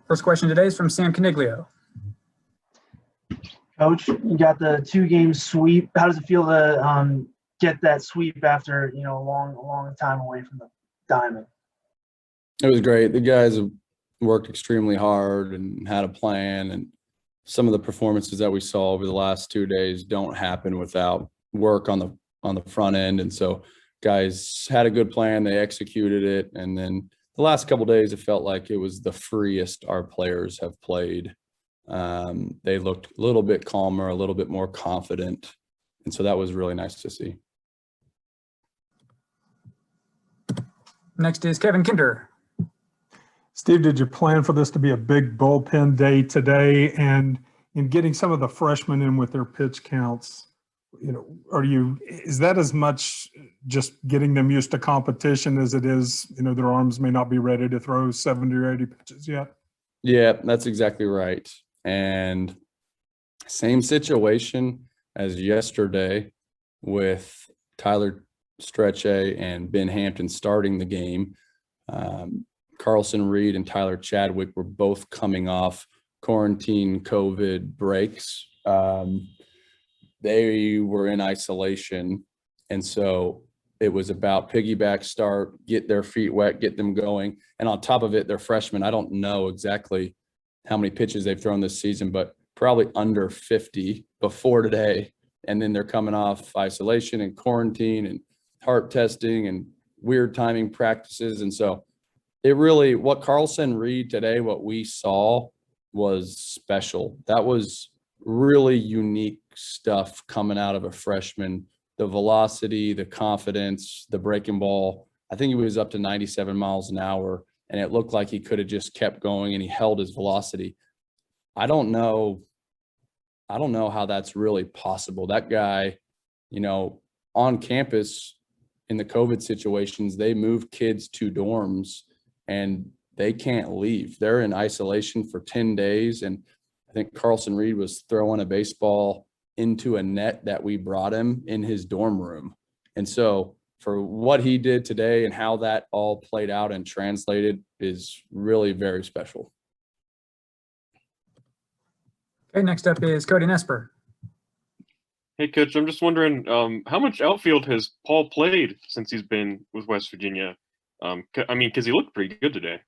First question today is from Sam Caniglio. Coach, you got the 2-game sweep. How does it feel to get that sweep after a long time away from the diamond? It was great. The guys have worked extremely hard and had a plan, and some of the performances that we saw over the last 2 days don't happen without work on the front end. And so guys had a good plan, they executed it, and then the last couple of days it felt like it was the freest our players have played. They looked a little bit calmer, a little bit more confident, and so that was really nice to see. Next is Kevin Kinder. Steve, did you plan for this to be a big bullpen day today? And in getting some of the freshmen in with their pitch counts, is that as much just getting them used to competition as it is, their arms may not be ready to throw 70 or 80 pitches yet? Yeah, that's exactly right. And same situation as yesterday with Tyler Stretche and Ben Hampton starting the game. Carlson Reed and Tyler Chadwick were both coming off quarantine COVID breaks. They were in isolation. And so it was about piggyback start, get their feet wet, get them going. And on top of it, they're freshmen. I don't know exactly how many pitches they've thrown this season, but probably under 50 before today. And then they're coming off isolation and quarantine and heart testing and weird timing practices. And so it really, what Carlson Reed today, what we saw was special. That was really unique stuff coming out of a freshman. The velocity, the confidence, the breaking ball. I think he was up to 97 miles an hour, and it looked like he could have just kept going, and he held his velocity. I don't know how that's really possible. That guy, on campus in the COVID situations, they move kids to dorms and they can't leave. They're in isolation for 10 days. And I think Carlson Reed was throwing a baseball into a net that we brought him in his dorm room. And so for what he did today and how that all played out and translated is really very special. Okay, next up is Cody Nesper. Hey, Coach, I'm just wondering, how much outfield has Paul played since he's been with West Virginia? Because he looked pretty good today.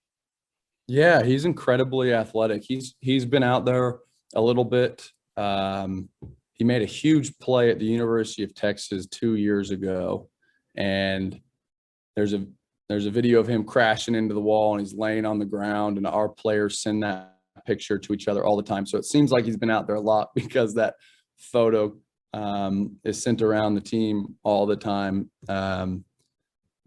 Yeah, he's incredibly athletic. He's been out there a little bit. He made a huge play at the University of Texas 2 years ago, and there's a video of him crashing into the wall, and he's laying on the ground, and our players send that picture to each other all the time. So it seems like he's been out there a lot because that photo is sent around the team all the time.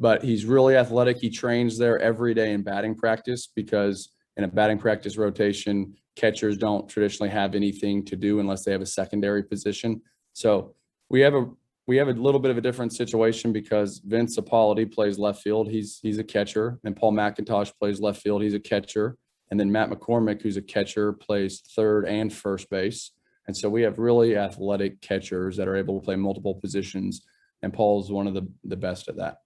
But he's really athletic. He trains there every day in batting practice because in a batting practice rotation, catchers don't traditionally have anything to do unless they have a secondary position. So we have a little bit of a different situation because Vince Apollotti plays left field. He's a catcher, and Paul McIntosh plays left field. He's a catcher. And then Matt McCormick, who's a catcher, plays third and first base. And so we have really athletic catchers that are able to play multiple positions, and Paul's one of the best at that.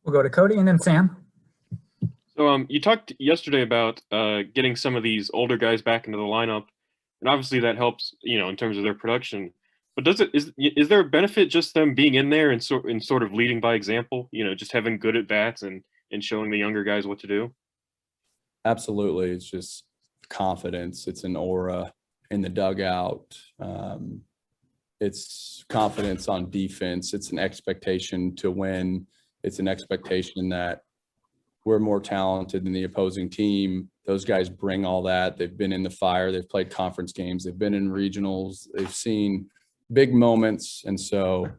We'll go to Cody and then Sam. So you talked yesterday about getting some of these older guys back into the lineup, and obviously that helps, in terms of their production. But is there a benefit just them being in there and sort of leading by example? Just having good at bats and showing the younger guys what to do. Absolutely, it's just confidence. It's an aura in the dugout. It's confidence on defense. It's an expectation to win. It's an expectation that we're more talented than the opposing team. Those guys bring all that. They've been in the fire. They've played conference games. They've been in regionals. They've seen big moments. And so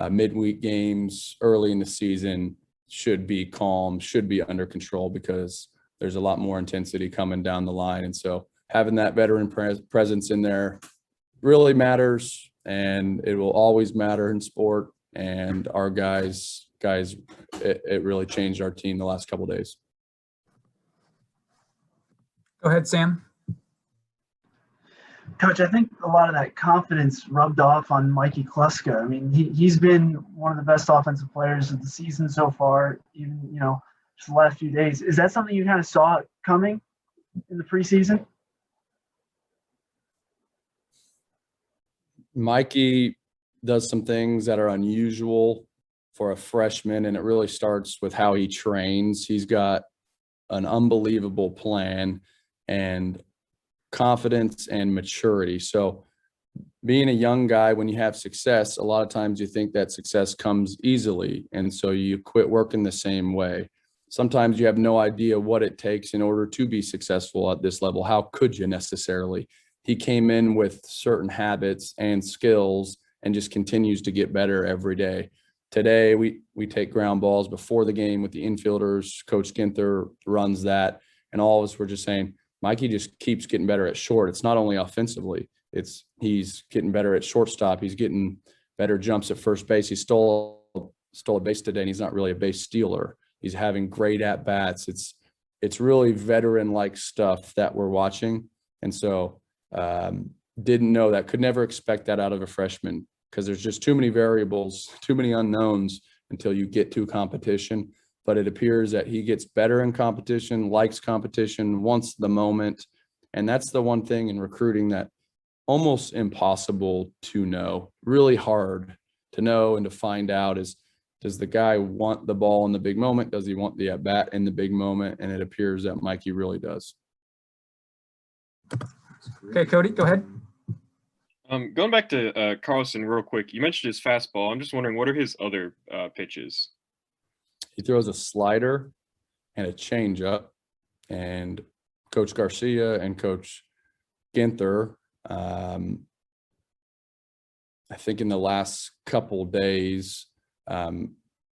midweek games early in the season should be calm, should be under control because there's a lot more intensity coming down the line. And so having that veteran presence in there really matters, and it will always matter in sport. And our guys, it really changed our team the last couple of days. Go ahead, Sam. Coach, I think a lot of that confidence rubbed off on Mikey Kluska. I mean, he's been one of the best offensive players of the season so far, even, just the last few days. Is that something you kind of saw coming in the preseason? Mikey does some things that are unusual for a freshman, and it really starts with how he trains. He's got an unbelievable plan and confidence and maturity. So being a young guy, when you have success, a lot of times you think that success comes easily. And so you quit working the same way. Sometimes you have no idea what it takes in order to be successful at this level. How could you necessarily? He came in with certain habits and skills and just continues to get better every day. Today, we take ground balls before the game with the infielders. Coach Ginther runs that. And all of us were just saying, Mikey just keeps getting better at short. It's not only offensively, he's getting better at shortstop. He's getting better jumps at first base. He stole a base today, and he's not really a base stealer. He's having great at bats. It's really veteran-like stuff that we're watching. And so didn't know that, could never expect that out of a freshman, because there's just too many variables, too many unknowns until you get to competition. But it appears that he gets better in competition, likes competition, wants the moment. And that's the one thing in recruiting that almost impossible to know, really hard to know and to find out is, does the guy want the ball in the big moment? Does he want the at-bat in the big moment? And it appears that Mikey really does. Okay, Cody, go ahead. Going back to Carlson real quick, you mentioned his fastball. I'm just wondering, what are his other pitches? He throws a slider and a changeup, and Coach Garcia and Coach Ginther, I think in the last couple days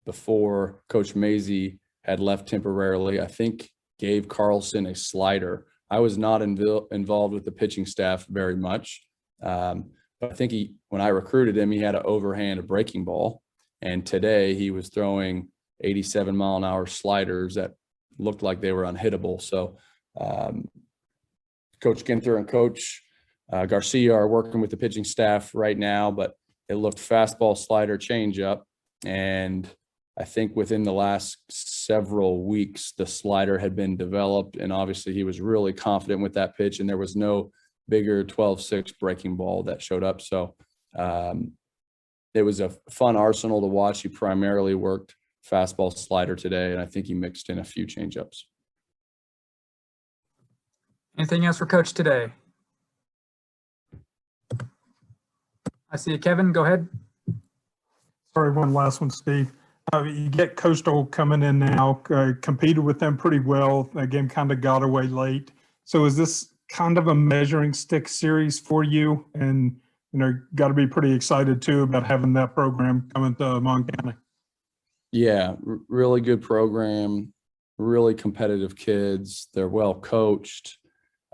before Coach Mazey had left temporarily, I think gave Carlson a slider. I was not involved with the pitching staff very much, but I think when I recruited him, he had an overhand, a breaking ball, and today he was throwing 87-mile-an-hour sliders that looked like they were unhittable. So Coach Ginther and Coach Garcia are working with the pitching staff right now, but it looked fastball, slider, changeup. And I think within the last several weeks, the slider had been developed, and obviously he was really confident with that pitch, and there was no bigger 12-6 breaking ball that showed up. So it was a fun arsenal to watch. He primarily worked fastball, slider today, and I think he mixed in a few changeups. Anything else for Coach today? I see Kevin, go ahead. Sorry, one last one, Steve. You get Coastal coming in now, competed with them pretty well. The game kind of got away late. So is this kind of a measuring stick series for you? And, got to be pretty excited too about having that program coming to Montana. Yeah, really good program, really competitive kids. They're well coached.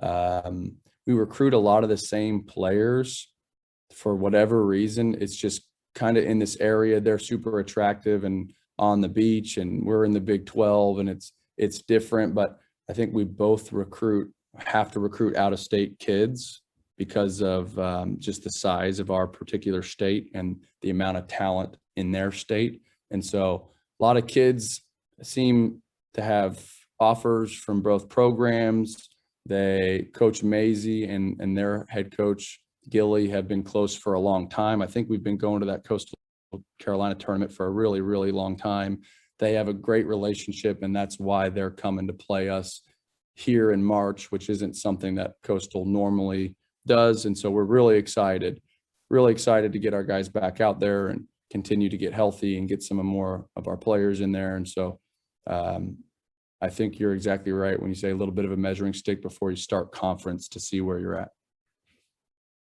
We recruit a lot of the same players for whatever reason. It's just kind of in this area, they're super attractive and on the beach, and we're in the Big 12, and it's different. But I think we both have to recruit out-of-state kids because of just the size of our particular state and the amount of talent in their state. And so a lot of kids seem to have offers from both programs. Coach Mazey and their head coach Gilly have been close for a long time. I think we've been going to that Coastal Carolina tournament for a really, really long time. They have a great relationship, and that's why they're coming to play us here in March, which isn't something that Coastal normally does. And so we're really excited to get our guys back out there and continue to get healthy and get some more of our players in there. And so I think you're exactly right when you say a little bit of a measuring stick before you start conference to see where you're at.